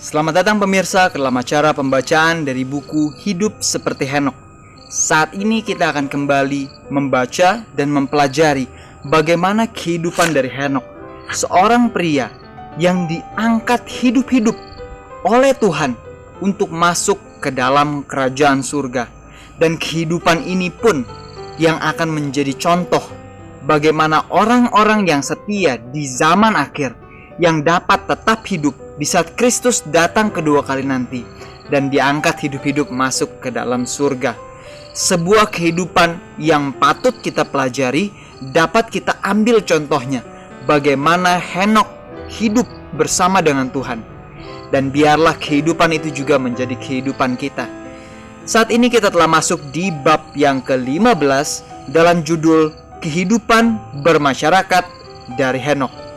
Selamat datang pemirsa ke dalam acara pembacaan dari buku Hidup Seperti Henokh. Saat ini kita akan kembali membaca dan mempelajari bagaimana kehidupan dari Henokh, seorang pria yang diangkat hidup-hidup oleh Tuhan untuk masuk ke dalam kerajaan surga. Dan kehidupan ini pun yang akan menjadi contoh bagaimana orang-orang yang setia di zaman akhir yang dapat tetap hidup di saat Kristus datang kedua kali nanti dan diangkat hidup-hidup masuk ke dalam surga. Sebuah kehidupan yang patut kita pelajari, dapat kita ambil contohnya bagaimana Henokh hidup bersama dengan Tuhan. Dan biarlah kehidupan itu juga menjadi kehidupan kita. Saat ini kita telah masuk di bab yang ke-15 dalam judul Kehidupan Bermasyarakat dari Henokh.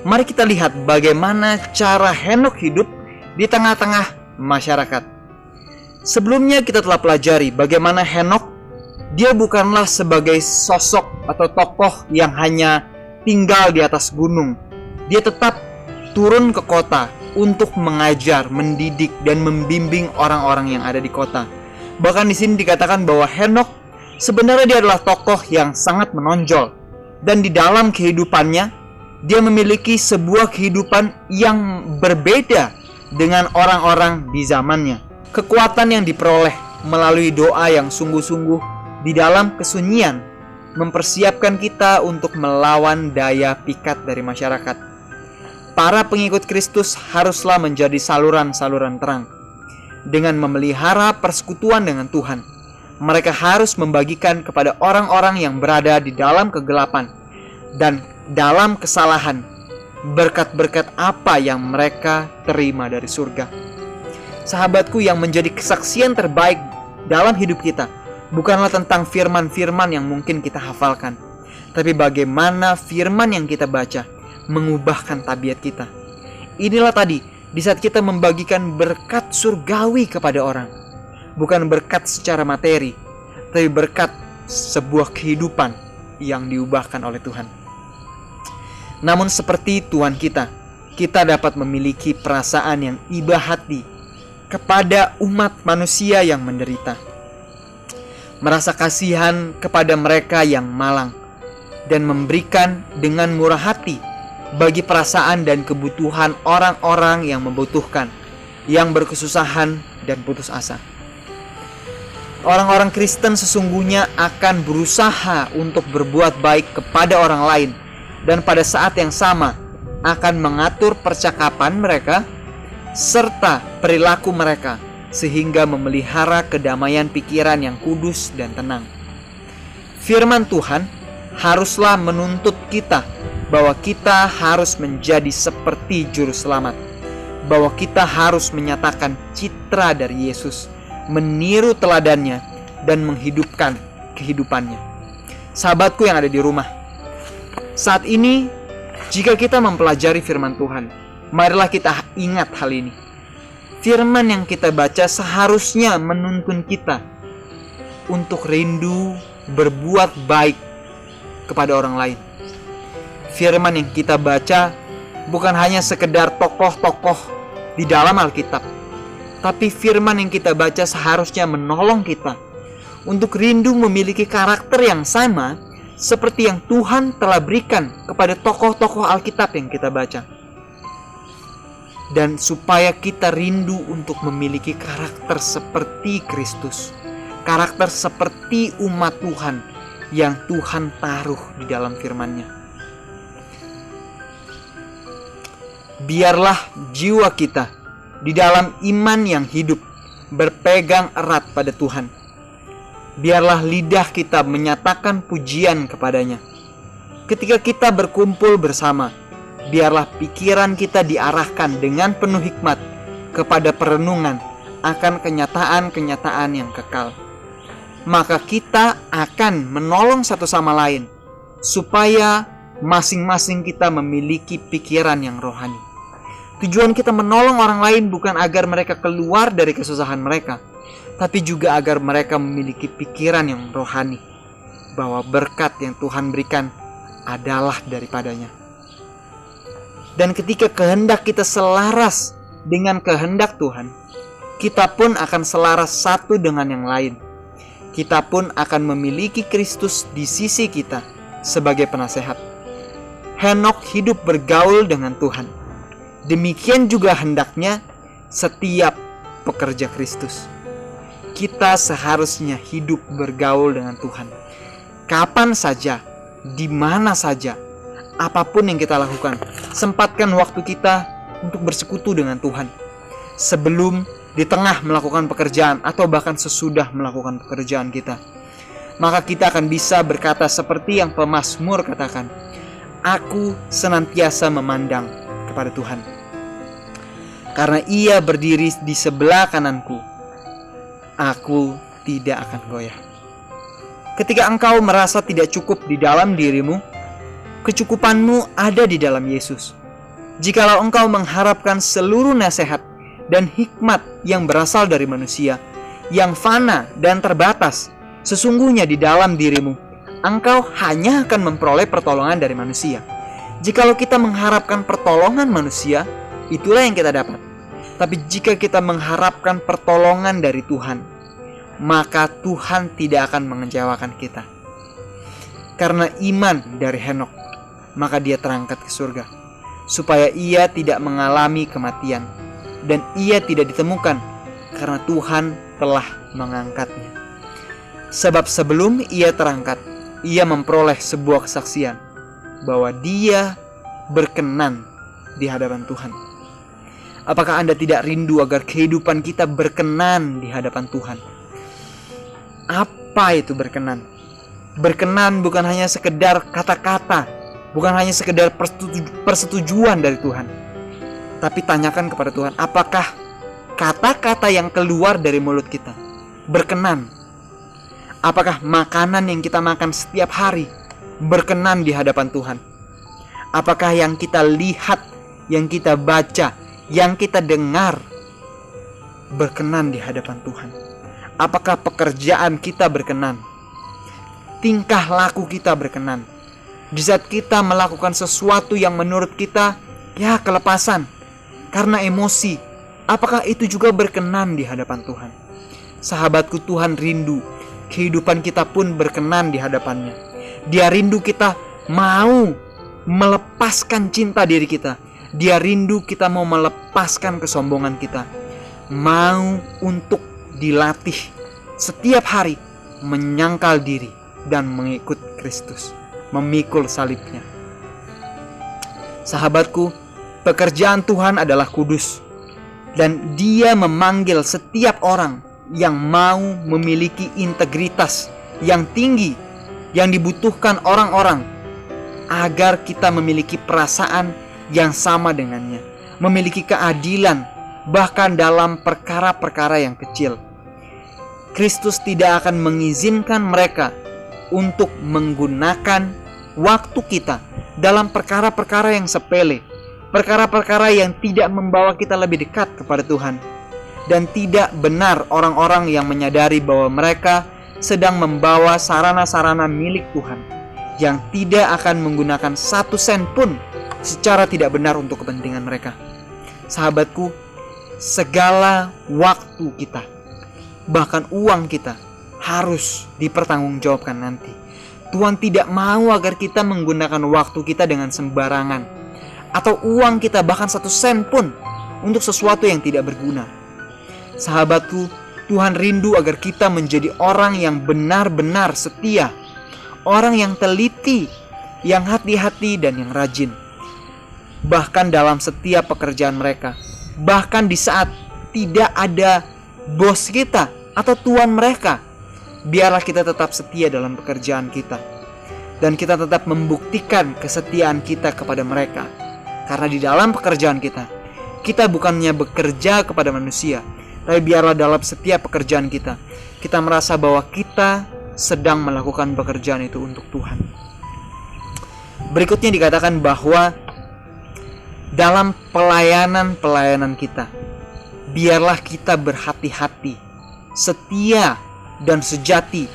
Mari kita lihat bagaimana cara Henokh hidup di tengah-tengah masyarakat. Sebelumnya kita telah pelajari bagaimana Henokh, dia bukanlah sebagai sosok atau tokoh yang hanya tinggal di atas gunung. Dia tetap turun ke kota untuk mengajar, mendidik, dan membimbing orang-orang yang ada di kota. Bahkan di sini dikatakan bahwa Henokh sebenarnya dia adalah tokoh yang sangat menonjol. Dan di dalam kehidupannya, dia memiliki sebuah kehidupan yang berbeda dengan orang-orang di zamannya. Kekuatan yang diperoleh melalui doa yang sungguh-sungguh di dalam kesunyian mempersiapkan kita untuk melawan daya pikat dari masyarakat. Para pengikut Kristus haruslah menjadi saluran-saluran terang. Dengan memelihara persekutuan dengan Tuhan, mereka harus membagikan kepada orang-orang yang berada di dalam kegelapan dan dalam kesalahan berkat-berkat apa yang mereka terima dari surga. Sahabatku, yang menjadi kesaksian terbaik dalam hidup kita bukanlah tentang firman-firman yang mungkin kita hafalkan, tapi bagaimana firman yang kita baca mengubahkan tabiat kita. Inilah tadi, di saat kita membagikan berkat surgawi kepada orang, bukan berkat secara materi, tapi berkat sebuah kehidupan yang diubahkan oleh Tuhan. Namun seperti Tuhan kita dapat memiliki perasaan yang iba hati kepada umat manusia yang menderita. Merasa kasihan kepada mereka yang malang dan memberikan dengan murah hati bagi perasaan dan kebutuhan orang-orang yang membutuhkan, yang berkesusahan dan putus asa. Orang-orang Kristen sesungguhnya akan berusaha untuk berbuat baik kepada orang lain, dan pada saat yang sama akan mengatur percakapan mereka serta perilaku mereka sehingga memelihara kedamaian pikiran yang kudus dan tenang. Firman Tuhan haruslah menuntut kita bahwa kita harus menjadi seperti juru selamat, bahwa kita harus menyatakan citra dari Yesus, meniru teladannya, dan menghidupkan kehidupannya. Sahabatku yang ada di rumah, saat ini jika kita mempelajari firman Tuhan, marilah kita ingat hal ini. Firman yang kita baca seharusnya menuntun kita untuk rindu berbuat baik kepada orang lain. Firman yang kita baca bukan hanya sekedar tokoh-tokoh di dalam Alkitab, tapi firman yang kita baca seharusnya menolong kita untuk rindu memiliki karakter yang sama seperti yang Tuhan telah berikan kepada tokoh-tokoh Alkitab yang kita baca. Dan supaya kita rindu untuk memiliki karakter seperti Kristus, karakter seperti umat Tuhan yang Tuhan taruh di dalam firman-Nya. Biarlah jiwa kita di dalam iman yang hidup berpegang erat pada Tuhan. Biarlah lidah kita menyatakan pujian kepadanya. Ketika kita berkumpul bersama, biarlah pikiran kita diarahkan dengan penuh hikmat kepada perenungan akan kenyataan-kenyataan yang kekal. Maka kita akan menolong satu sama lain supaya masing-masing kita memiliki pikiran yang rohani. Tujuan kita menolong orang lain bukan agar mereka keluar dari kesusahan mereka, tapi juga agar mereka memiliki pikiran yang rohani, bahwa berkat yang Tuhan berikan adalah daripadanya. Dan ketika kehendak kita selaras dengan kehendak Tuhan, kita pun akan selaras satu dengan yang lain. Kita pun akan memiliki Kristus di sisi kita sebagai penasehat. Henokh hidup bergaul dengan Tuhan. Demikian juga hendaknya setiap pekerja Kristus. Kita seharusnya hidup bergaul dengan Tuhan. Kapan saja, di mana saja, apapun yang kita lakukan, sempatkan waktu kita untuk bersekutu dengan Tuhan. Sebelum, di tengah melakukan pekerjaan, atau bahkan sesudah melakukan pekerjaan kita. Maka kita akan bisa berkata seperti yang pemazmur katakan, "Aku senantiasa memandang kepada Tuhan, karena Ia berdiri di sebelah kananku, aku tidak akan goyah." Ketika engkau merasa tidak cukup di dalam dirimu, kecukupanmu ada di dalam Yesus. Jikalau engkau mengharapkan seluruh nasihat dan hikmat yang berasal dari manusia, yang fana dan terbatas, sesungguhnya di dalam dirimu, engkau hanya akan memperoleh pertolongan dari manusia. Jikalau kita mengharapkan pertolongan manusia, itulah yang kita dapat. Tapi jika kita mengharapkan pertolongan dari Tuhan, maka Tuhan tidak akan mengecewakan kita. Karena iman dari Henokh, maka dia terangkat ke surga, supaya ia tidak mengalami kematian, dan ia tidak ditemukan, karena Tuhan telah mengangkatnya. Sebab sebelum ia terangkat, ia memperoleh sebuah kesaksian bahwa dia berkenan di hadapan Tuhan. Apakah Anda tidak rindu agar kehidupan kita berkenan di hadapan Tuhan? Apa itu berkenan? Berkenan bukan hanya sekedar kata-kata, bukan hanya sekedar persetujuan dari Tuhan. Tapi tanyakan kepada Tuhan, apakah kata-kata yang keluar dari mulut kita berkenan? Apakah makanan yang kita makan setiap hari berkenan di hadapan Tuhan? Apakah yang kita lihat, yang kita baca, yang kita dengar berkenan di hadapan Tuhan? Apakah pekerjaan kita berkenan? Tingkah laku kita berkenan? Di saat kita melakukan sesuatu yang menurut kita kelepasan karena emosi, apakah itu juga berkenan di hadapan Tuhan? Sahabatku, Tuhan rindu kehidupan kita pun berkenan di hadapannya. Dia rindu kita mau melepaskan cinta diri kita. Dia rindu kita mau melepaskan kesombongan kita, mau untuk dilatih setiap hari menyangkal diri dan mengikut Kristus, memikul salibnya. Sahabatku, pekerjaan Tuhan adalah kudus, dan Dia memanggil setiap orang yang mau memiliki integritas yang tinggi yang dibutuhkan orang-orang agar kita memiliki perasaan yang sama dengannya, memiliki keadilan bahkan dalam perkara-perkara yang kecil. Kristus tidak akan mengizinkan mereka untuk menggunakan waktu kita dalam perkara-perkara yang sepele, perkara-perkara yang tidak membawa kita lebih dekat kepada Tuhan. Dan tidak benar orang-orang yang menyadari bahwa mereka sedang membawa sarana-sarana milik Tuhan yang tidak akan menggunakan 1 sen pun secara tidak benar untuk kepentingan mereka. Sahabatku, segala waktu kita, bahkan uang kita, harus dipertanggungjawabkan nanti. Tuhan tidak mau agar kita menggunakan waktu kita dengan sembarangan, atau uang kita bahkan 1 sen pun untuk sesuatu yang tidak berguna. Sahabatku, Tuhan rindu agar kita menjadi orang yang benar-benar setia, orang yang teliti, yang hati-hati dan yang rajin. Bahkan dalam setiap pekerjaan mereka, bahkan di saat tidak ada bos kita atau tuan mereka, biarlah kita tetap setia dalam pekerjaan kita, dan kita tetap membuktikan kesetiaan kita kepada mereka. Karena di dalam pekerjaan kita bukannya bekerja kepada manusia, tapi biarlah dalam setiap pekerjaan kita merasa bahwa kita sedang melakukan pekerjaan itu untuk Tuhan. Berikutnya dikatakan bahwa dalam pelayanan kita, biarlah kita berhati-hati, setia dan sejati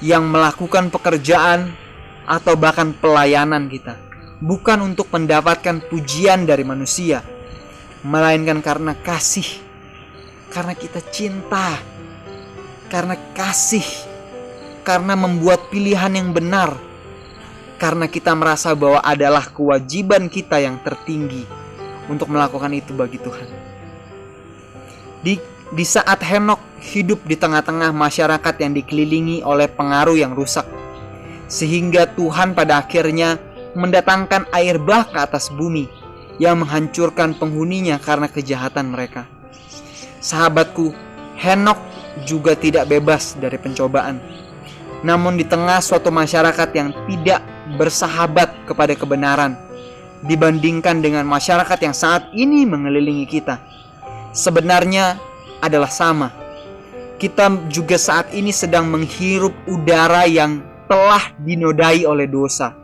yang melakukan pekerjaan atau bahkan pelayanan kita, bukan untuk mendapatkan pujian dari manusia, melainkan karena kasih, karena kita cinta, karena kasih, karena membuat pilihan yang benar, karena kita merasa bahwa adalah kewajiban kita yang tertinggi untuk melakukan itu bagi Tuhan. Di saat Henokh hidup di tengah-tengah masyarakat yang dikelilingi oleh pengaruh yang rusak, sehingga Tuhan pada akhirnya mendatangkan air bah ke atas bumi yang menghancurkan penghuninya karena kejahatan mereka. Sahabatku, Henokh juga tidak bebas dari pencobaan. Namun di tengah suatu masyarakat yang tidak bersahabat kepada kebenaran dibandingkan dengan masyarakat yang saat ini mengelilingi kita, sebenarnya adalah sama. Kita juga saat ini sedang menghirup udara yang telah dinodai oleh dosa,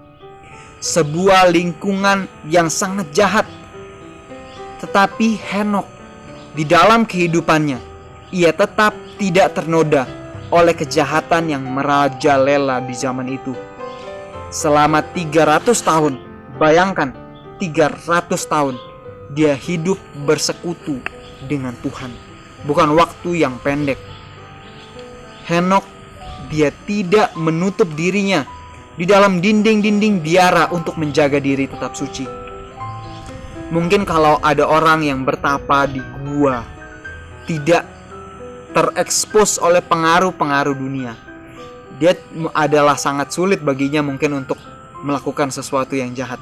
sebuah lingkungan yang sangat jahat. Tetapi Henokh di dalam kehidupannya, ia tetap tidak ternoda oleh kejahatan yang merajalela di zaman itu. Selama 300 tahun, bayangkan 300 tahun dia hidup bersekutu dengan Tuhan. Bukan waktu yang pendek. Henokh dia tidak menutup dirinya di dalam dinding-dinding biara untuk menjaga diri tetap suci. Mungkin kalau ada orang yang bertapa di gua, tidak terekspos oleh pengaruh-pengaruh dunia, dia adalah sangat sulit baginya mungkin untuk melakukan sesuatu yang jahat,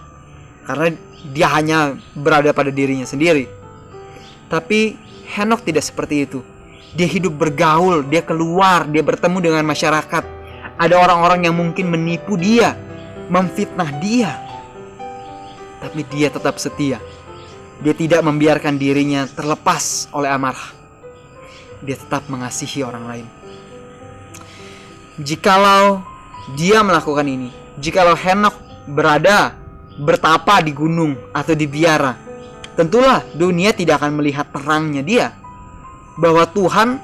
karena dia hanya berada pada dirinya sendiri. Tapi Henokh tidak seperti itu. Dia hidup bergaul, dia keluar, dia bertemu dengan masyarakat. Ada orang-orang yang mungkin menipu dia, memfitnah dia, tapi dia tetap setia. Dia tidak membiarkan dirinya terlepas oleh amarah. Dia tetap mengasihi orang lain. Jikalau dia melakukan ini, jikalau Henokh bertapa di gunung atau di biara, tentulah dunia tidak akan melihat terangnya dia, bahwa Tuhan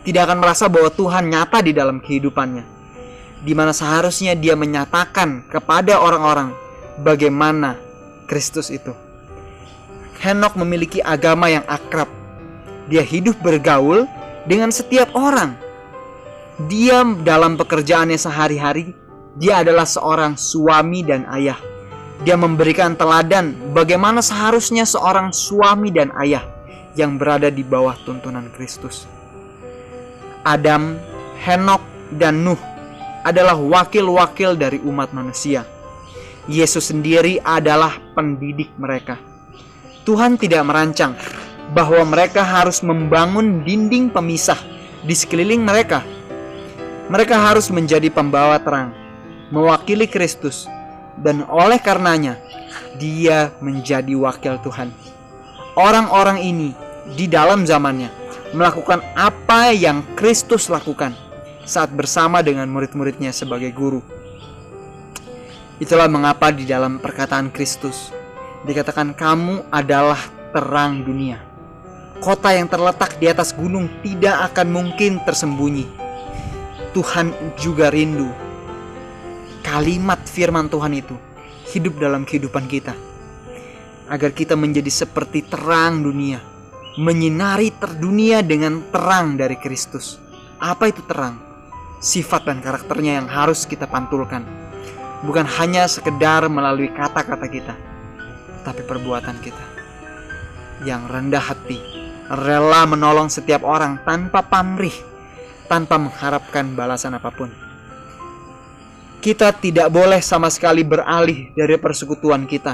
tidak akan merasa bahwa Tuhan nyata di dalam kehidupannya, di mana seharusnya dia menyatakan kepada orang-orang bagaimana Kristus itu. Henokh memiliki agama yang akrab. Dia hidup bergaul dengan setiap orang. Dia dalam pekerjaannya sehari-hari, dia adalah seorang suami dan ayah. Dia memberikan teladan bagaimana seharusnya seorang suami dan ayah yang berada di bawah tuntunan Kristus. Adam, Henokh, dan Nuh adalah wakil-wakil dari umat manusia. Yesus sendiri adalah pendidik mereka. Tuhan tidak merancang bahwa mereka harus membangun dinding pemisah di sekeliling mereka. Mereka harus menjadi pembawa terang, mewakili Kristus, dan oleh karenanya dia menjadi wakil Tuhan. Orang-orang ini di dalam zamannya melakukan apa yang Kristus lakukan saat bersama dengan murid-muridnya sebagai guru. Itulah mengapa di dalam perkataan Kristus dikatakan kamu adalah terang dunia. Kota yang terletak di atas gunung tidak akan mungkin tersembunyi. Tuhan juga rindu kalimat firman Tuhan itu hidup dalam kehidupan kita, agar kita menjadi seperti terang dunia, menyinari dunia dengan terang dari Kristus. Apa itu terang? Sifat dan karakternya yang harus kita pantulkan, bukan hanya sekedar melalui kata-kata kita, tapi perbuatan kita yang rendah hati, rela menolong setiap orang tanpa pamrih, tanpa mengharapkan balasan apapun. Kita tidak boleh sama sekali beralih dari persekutuan kita.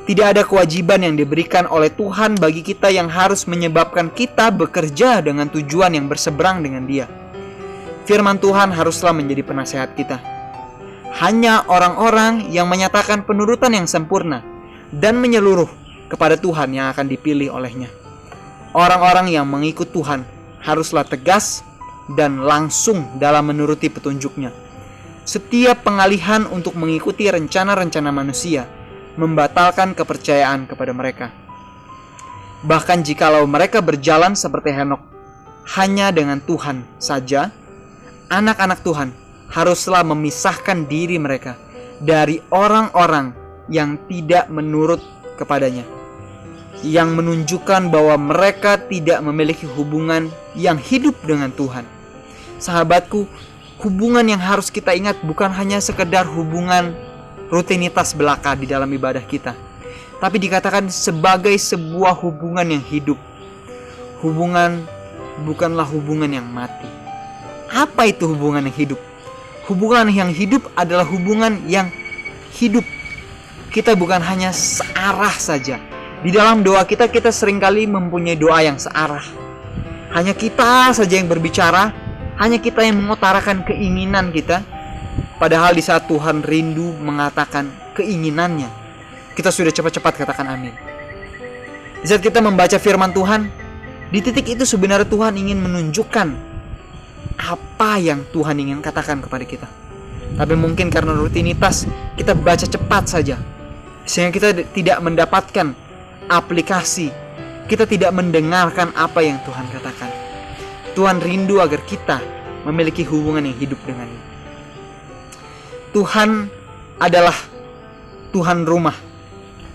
Tidak ada kewajiban yang diberikan oleh Tuhan bagi kita yang harus menyebabkan kita bekerja dengan tujuan yang berseberang dengan Dia. Firman Tuhan haruslah menjadi penasehat kita. Hanya orang-orang yang menyatakan penurutan yang sempurna dan menyeluruh kepada Tuhan yang akan dipilih olehnya. Orang-orang yang mengikut Tuhan haruslah tegas dan langsung dalam menuruti petunjuknya. Setiap pengalihan untuk mengikuti rencana-rencana manusia membatalkan kepercayaan kepada mereka. Bahkan jikalau mereka berjalan seperti Henokh, hanya dengan Tuhan saja, anak-anak Tuhan haruslah memisahkan diri mereka dari orang-orang yang tidak menurut kepadanya. yang menunjukkan bahwa mereka tidak memiliki hubungan yang hidup dengan Tuhan. Sahabatku, hubungan yang harus kita ingat bukan hanya sekedar hubungan rutinitas belaka di dalam ibadah kita, tapi dikatakan sebagai sebuah hubungan yang hidup. Hubungan bukanlah hubungan yang mati. Apa itu hubungan yang hidup? Hubungan yang hidup adalah hubungan yang hidup. Kita bukan hanya searah saja. Di dalam doa kita seringkali mempunyai doa yang searah. Hanya kita saja yang berbicara, hanya kita yang mengutarakan keinginan kita. Padahal di saat Tuhan rindu mengatakan keinginannya, kita sudah cepat-cepat katakan amin. Di saat kita membaca firman Tuhan, di titik itu sebenarnya Tuhan ingin menunjukkan apa yang Tuhan ingin katakan kepada kita. Tapi mungkin karena rutinitas, kita baca cepat saja, sehingga kita tidak mendapatkan aplikasi. Kita tidak mendengarkan apa yang Tuhan katakan. Tuhan rindu agar kita memiliki hubungan yang hidup dengannya. Tuhan adalah Tuhan rumah.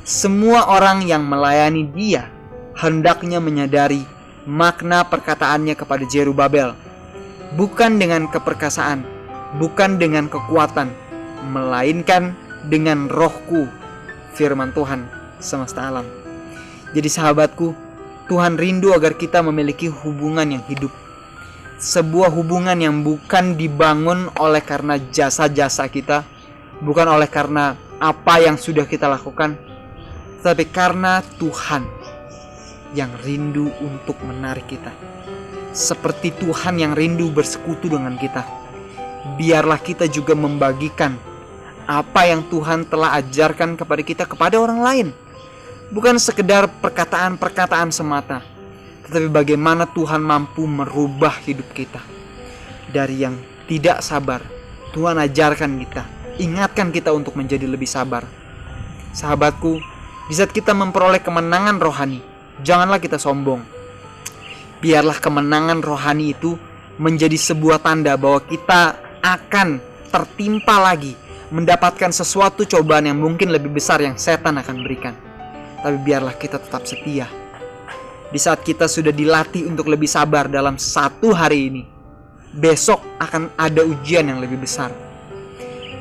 Semua orang yang melayani Dia hendaknya menyadari makna perkataannya kepada Zerubabel. Bukan dengan keperkasaan, bukan dengan kekuatan, melainkan dengan Rohku, firman Tuhan semesta alam. Jadi sahabatku, Tuhan rindu agar kita memiliki hubungan yang hidup. Sebuah hubungan yang bukan dibangun oleh karena jasa-jasa kita, bukan oleh karena apa yang sudah kita lakukan, tapi karena Tuhan yang rindu untuk menarik kita. Seperti Tuhan yang rindu bersekutu dengan kita, biarlah kita juga membagikan apa yang Tuhan telah ajarkan kepada kita kepada orang lain. Bukan sekedar perkataan-perkataan semata, tetapi bagaimana Tuhan mampu merubah hidup kita. Dari yang tidak sabar, Tuhan ajarkan kita, ingatkan kita untuk menjadi lebih sabar. Sahabatku, di saat kita memperoleh kemenangan rohani, janganlah kita sombong. Biarlah kemenangan rohani itu menjadi sebuah tanda bahwa kita akan tertimpa lagi, mendapatkan sesuatu cobaan yang mungkin lebih besar yang setan akan berikan. Tapi biarlah kita tetap setia. Di saat kita sudah dilatih untuk lebih sabar dalam satu hari ini, besok akan ada ujian yang lebih besar.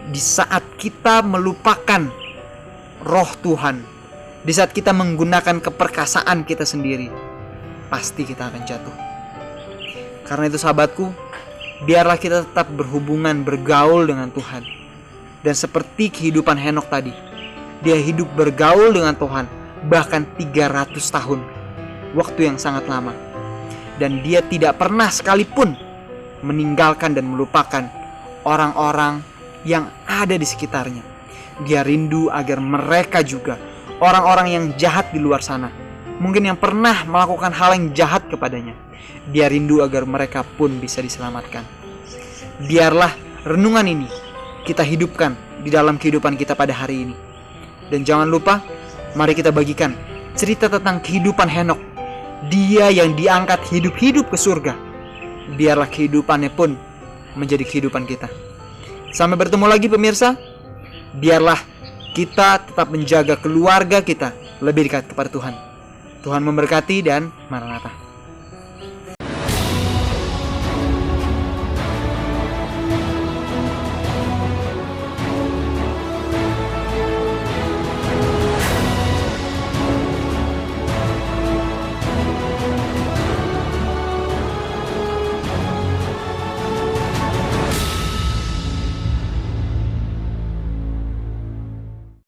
Di saat kita melupakan roh Tuhan, di saat kita menggunakan keperkasaan kita sendiri, pasti kita akan jatuh. Karena itu sahabatku, biarlah kita tetap berhubungan, bergaul dengan Tuhan. Dan seperti kehidupan Henokh tadi, dia hidup bergaul dengan Tuhan bahkan 300 tahun, waktu yang sangat lama. Dan dia tidak pernah sekalipun meninggalkan dan melupakan orang-orang yang ada di sekitarnya. Dia rindu agar mereka juga, orang-orang yang jahat di luar sana, mungkin yang pernah melakukan hal yang jahat kepadanya, dia rindu agar mereka pun bisa diselamatkan. Biarlah renungan ini kita hidupkan di dalam kehidupan kita pada hari ini. Dan jangan lupa, mari kita bagikan cerita tentang kehidupan Henokh. Dia yang diangkat hidup-hidup ke surga. Biarlah kehidupannya pun menjadi kehidupan kita. Sampai bertemu lagi pemirsa. Biarlah kita tetap menjaga keluarga kita lebih dekat kepada Tuhan. Tuhan memberkati dan Maranatha.